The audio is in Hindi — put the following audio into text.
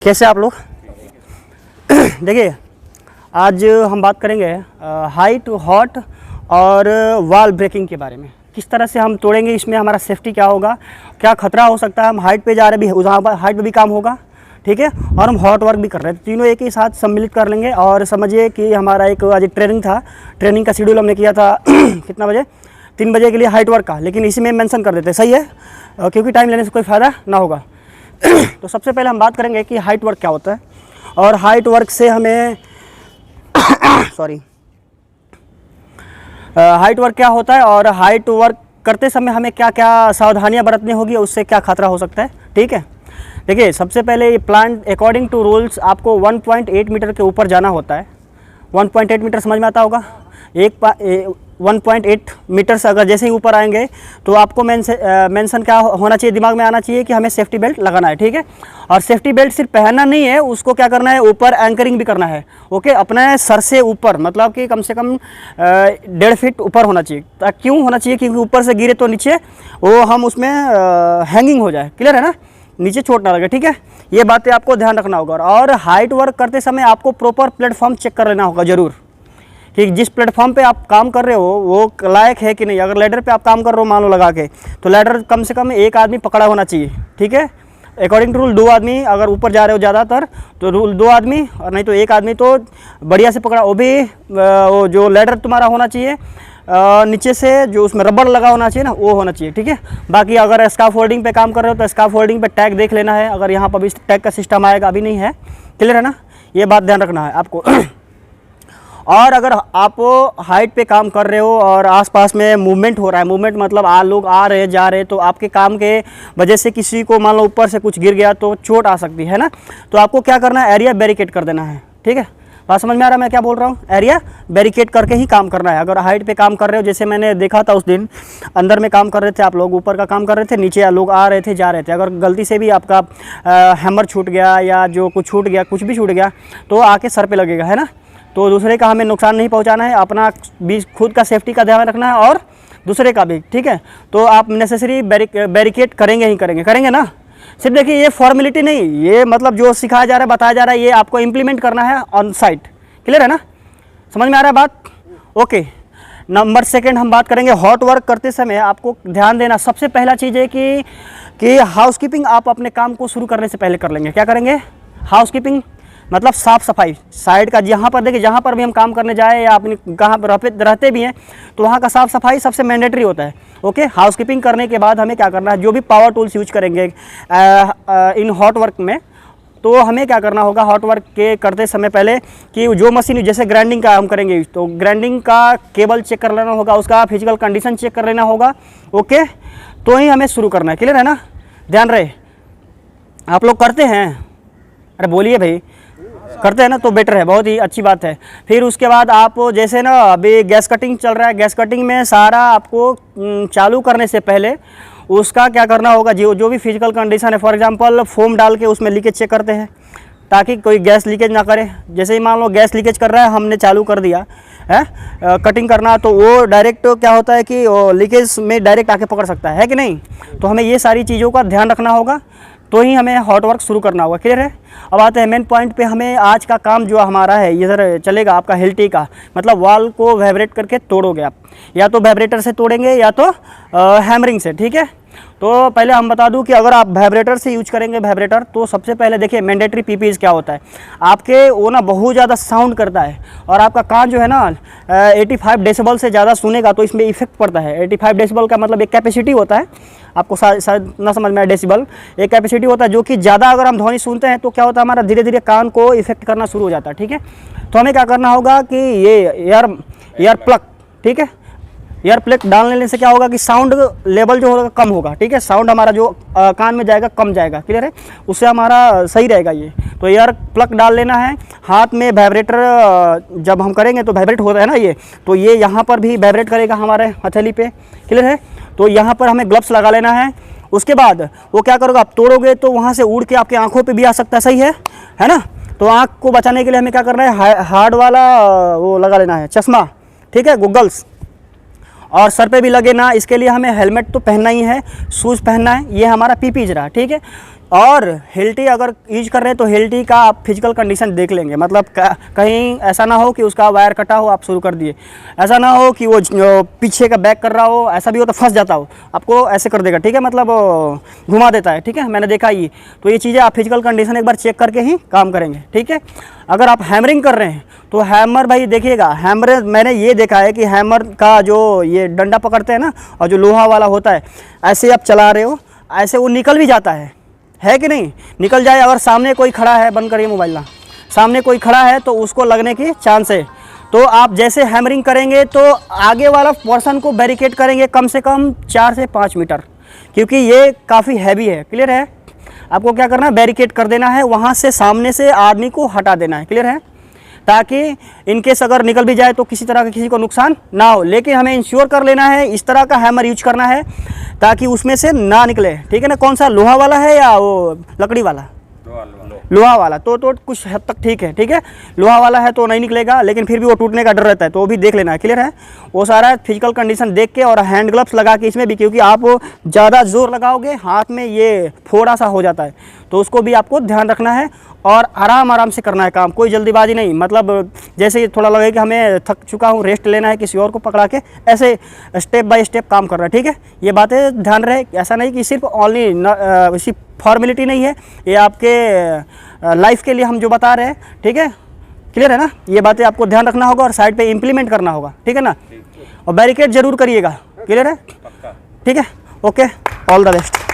कैसे आप लोग। देखिए आज हम बात करेंगे हाइट हॉट और वॉल ब्रेकिंग के बारे में। किस तरह से हम तोड़ेंगे, इसमें हमारा सेफ्टी क्या होगा, क्या खतरा हो सकता है। हम हाइट पे जा रहे भी, वहाँ पर हाइट पे भी काम होगा, ठीक है, और हम हॉट वर्क भी कर रहे हैं। तीनों एक ही साथ सम्मिलित कर लेंगे। और समझिए कि हमारा एक आज ट्रेनिंग था, ट्रेनिंग का शेड्यूल हमने किया था कितना बजे, 3 बजे के लिए हाइट वर्क का, लेकिन इसी में मेंशन कर देते, सही है, क्योंकि टाइम लेने से कोई फ़ायदा ना होगा। तो सबसे पहले हम बात करेंगे कि हाइट वर्क क्या होता है और हाइट वर्क से हमें हाइट वर्क क्या होता है और हाइट वर्क करते समय हमें क्या क्या सावधानियां बरतनी होगी, उससे क्या खतरा हो सकता है। ठीक है, देखिए सबसे पहले ये प्लांट अकॉर्डिंग टू रूल्स आपको 1.8 मीटर के ऊपर जाना होता है। 1.8 मीटर समझ में आता होगा। 1.8 मीटर से अगर जैसे ही ऊपर आएंगे तो आपको मेंशन क्या होना चाहिए, दिमाग में आना चाहिए कि हमें सेफ्टी बेल्ट लगाना है। ठीक है, और सेफ्टी बेल्ट सिर्फ पहनना नहीं है, उसको क्या करना है, ऊपर एंकरिंग भी करना है। ओके, अपने सर से ऊपर, मतलब कि कम से कम 1.5 फीट ऊपर होना चाहिए। क्यों होना चाहिए, क्योंकि ऊपर से गिरे तो नीचे वो हम उसमें हैंगिंग हो जाए। क्लियर है ना, नीचे चोट ना लगे। ठीक है, ये बातें आपको ध्यान रखना होगा। और हाइट वर्क करते समय आपको प्रॉपर प्लेटफॉर्म चेक कर लेना होगा ज़रूर, कि जिस प्लेटफॉर्म पे आप काम कर रहे हो वो लायक है कि नहीं। अगर लैडर पे आप काम कर रहे हो मान लो लगा के, तो लैडर कम से कम एक आदमी पकड़ा होना चाहिए। ठीक है, अकॉर्डिंग टू रूल 2 आदमी, अगर ऊपर जा रहे हो ज़्यादातर तो रूल 2 आदमी, और नहीं तो 1 आदमी तो बढ़िया से पकड़ा। वो भी वो जो लैडर तुम्हारा होना चाहिए नीचे से जो उसमें रबड़ लगा होना चाहिए ना, वो होना चाहिए। ठीक है, बाकी अगर स्काफ होल्डिंग पे काम कर रहे हो तो स्काफ होल्डिंग पे टैग देख लेना है। अगर यहाँ पर भी टैग का सिस्टम आएगा, अभी नहीं है। क्लियर है ना, ये बात ध्यान रखना है आपको। और अगर आप हाइट पे काम कर रहे हो और आसपास में मूवमेंट हो रहा है, मूवमेंट मतलब लोग आ रहे हैं जा रहे हैं, तो आपके काम के वजह से किसी को मान लो ऊपर से कुछ गिर गया तो चोट आ सकती है ना। तो आपको क्या करना है, एरिया बैरिकेड कर देना है। ठीक है, बात समझ में आ रहा है मैं क्या बोल रहा हूँ। एरिया बैरिकेड करके ही काम करना है। अगर हाइट पे काम कर रहे हो, जैसे मैंने देखा था उस दिन, अंदर में काम कर रहे थे आप लोग, ऊपर का काम कर रहे थे, नीचे लोग आ रहे थे जा रहे थे। अगर गलती से भी आपका हैमर छूट गया या जो कुछ छूट गया, कुछ भी छूट गया, तो आके सर पे लगेगा, है ना। तो दूसरे का हमें नुकसान नहीं पहुंचाना है, अपना भी खुद का सेफ्टी का ध्यान रखना है और दूसरे का भी। ठीक है, तो आप नेसेसरी बैरिकेड करेंगे ही करेंगे ना। सिर्फ देखिए ये फॉर्मेलिटी नहीं, ये मतलब जो सिखाया जा रहा है, बताया जा रहा है, ये आपको इम्प्लीमेंट करना है ऑन साइट। क्लियर है ना, समझ में आ रहा है बात। ओके, नंबर सेकंड हम बात करेंगे हॉट वर्क करते समय आपको ध्यान देना। सबसे पहला चीज़ है कि हाउसकीपिंग आप अपने काम को शुरू करने से पहले कर लेंगे। क्या करेंगे, हाउसकीपिंग मतलब साफ़ सफाई साइड का। जहाँ पर देखिए, जहाँ पर भी हम काम करने जाए या अपनी कहाँ पर रहते भी हैं, तो वहाँ का साफ़ सफाई सबसे मैंडेटरी होता है। ओके, हाउसकीपिंग करने के बाद हमें क्या करना है, जो भी पावर टूल्स यूज करेंगे इन हॉट वर्क में, तो हमें क्या करना होगा हॉट वर्क के करते समय पहले कि जो मशीन, जैसे ग्राइंडिंग का हम करेंगे तो ग्राइंडिंग का केबल चेक कर लेना होगा, उसका फिजिकल कंडीशन चेक कर लेना होगा। ओके, तो ही हमें शुरू करना है। क्लियर है ना, ध्यान रहे। आप लोग करते हैं, अरे बोलिए भाई, करते हैं ना, तो बेटर है, बहुत ही अच्छी बात है। फिर उसके बाद आप जैसे ना अभी गैस कटिंग चल रहा है, गैस कटिंग में सारा आपको चालू करने से पहले उसका क्या करना होगा, जो भी फिजिकल कंडीशन है, फॉर एग्जांपल फोम डाल के उसमें लीकेज चेक करते हैं ताकि कोई गैस लीकेज ना करे। जैसे ही मान लो गैस लीकेज कर रहा है, हमने चालू कर दिया है कटिंग करना, तो वो डायरेक्ट क्या होता है कि लीकेज में डायरेक्ट आके पकड़ सकता है कि नहीं। तो हमें ये सारी चीज़ों का ध्यान रखना होगा, तो ही हमें हॉट वर्क शुरू करना होगा। क्लियर है। अब आते हैं मेन पॉइंट पे। हमें आज का काम जो हमारा है इधर चलेगा आपका हिल्टी का, मतलब वॉल को वाइब्रेट करके तोड़ोगे आप, या तो वाइब्रेटर से तोड़ेंगे या तो हैमरिंग से। ठीक है, तो पहले हम बता दूं कि अगर आप वाइब्रेटर से यूज करेंगे वाइब्रेटर, तो सबसे पहले देखिए मैंडेटरी पीपीज क्या होता है। आपके वो ना बहुत ज़्यादा साउंड करता है और आपका कान जो है ना 85 डेसिबल से ज़्यादा सुनेगा, तो इसमें इफेक्ट पड़ता है। 85 डेसिबल का मतलब एक कैपेसिटी होता है, आपको शायद ना समझ में आए। डेसिबल एक कैपेसिटी होता है जो कि ज़्यादा अगर हम ध्वनि सुनते हैं तो क्या होता है, हमारा धीरे धीरे कान को इफेक्ट करना शुरू हो जाता है। ठीक है, तो हमें क्या करना होगा कि ये एयर प्लग, ठीक है, एयर प्लग डालने से क्या होगा कि साउंड लेवल जो होगा कम होगा। ठीक है, साउंड हमारा जो कान में जाएगा कम जाएगा। क्लियर है, उससे हमारा सही रहेगा ये। तो एयर प्लग डाल लेना है। हाथ में वाइब्रेटर जब हम करेंगे तो वाइब्रेट होता है ना ये, तो ये यहाँ पर भी वाइब्रेट करेगा हमारे हथेली पे। क्लियर है, तो यहाँ पर हमें ग्लव्स लगा लेना है। उसके बाद वो क्या करोगे, आप तोड़ोगे तो वहाँ से उड़ के आपके आँखों पे भी आ सकता है। सही है ना। तो आँख को बचाने के लिए हमें क्या करना है, हार्ड वाला वो लगा लेना है चश्मा। ठीक है, गूगल्स, और सर पे भी लगे ना, इसके लिए हमें हेलमेट तो पहनना ही है, शूज़ पहनना है। ये हमारा पीपीज रहा। ठीक है, और हिल्टी अगर यूज कर रहे हैं तो हिल्टी का आप फिजिकल कंडीशन देख लेंगे, मतलब कहीं ऐसा ना हो कि उसका वायर कटा हो आप शुरू कर दिए, ऐसा ना हो कि वो पीछे का बैक कर रहा हो, ऐसा भी हो तो फंस जाता हो, आपको ऐसे कर देगा, ठीक है, मतलब घुमा देता है, ठीक है, मैंने देखा ये। तो ये चीज़ें आप फिजिकल कंडीशन एक बार चेक करके ही काम करेंगे, ठीक है। अगर आप हैमरिंग कर रहे हैं तो हैमर भाई देखिएगा, हैमर मैंने ये देखा है कि हैमर का जो ये डंडा पकड़ते हैं ना, और जो लोहा वाला होता है, ऐसे आप चला रहे हो, ऐसे वो निकल भी जाता है कि नहीं, निकल जाए। अगर सामने कोई खड़ा है, बंद करिए मोबाइल ना, सामने कोई खड़ा है तो उसको लगने की चांस है। तो आप जैसे हैमरिंग करेंगे तो आगे वाला पर्सन को बैरिकेड करेंगे कम से कम 4 से 5 मीटर, क्योंकि ये काफ़ी हैवी है, क्लियर है। आपको क्या करना है, बैरिकेड कर देना है, वहाँ से सामने से आदमी को हटा देना है, क्लियर है, ताकि इनकेस अगर निकल भी जाए तो किसी तरह का किसी को नुकसान ना हो। लेकिन हमें इंश्योर कर लेना है, इस तरह का हैमर यूज करना है ताकि उसमें से ना निकले, ठीक है ना। कौन सा, लोहा वाला है या वो लकड़ी वाला? लोहा वाला तो कुछ हद तक ठीक है, ठीक है। लोहा वाला है तो नहीं निकलेगा, लेकिन फिर भी वो टूटने का डर रहता है, तो वो भी देख लेना है, क्लियर है। वो सारा फिजिकल कंडीशन देख के, और हैंड ग्लव्स लगा के इसमें भी, क्योंकि आप ज़्यादा जोर लगाओगे हाथ में ये फोड़ा सा हो जाता है, तो उसको भी आपको ध्यान रखना है। और आराम से करना है काम, कोई जल्दीबाजी नहीं, मतलब जैसे थोड़ा लगे कि हमें थक चुका हूँ, रेस्ट लेना है, किसी और को पकड़ा के ऐसे स्टेप बाय स्टेप काम कर रहा है, ठीक है। ये बातें ध्यान रहे, ऐसा नहीं कि सिर्फ ओनली इसी फॉर्मेलिटी नहीं है, ये आपके लाइफ के लिए हम जो बता रहे हैं, ठीक है, क्लियर है ना। ये बातें आपको ध्यान रखना होगा और साइड पे इम्प्लीमेंट करना होगा, ठीक है ना। और बैरिकेड जरूर करिएगा, क्लियर है, ठीक है, ओके, ऑल द बेस्ट।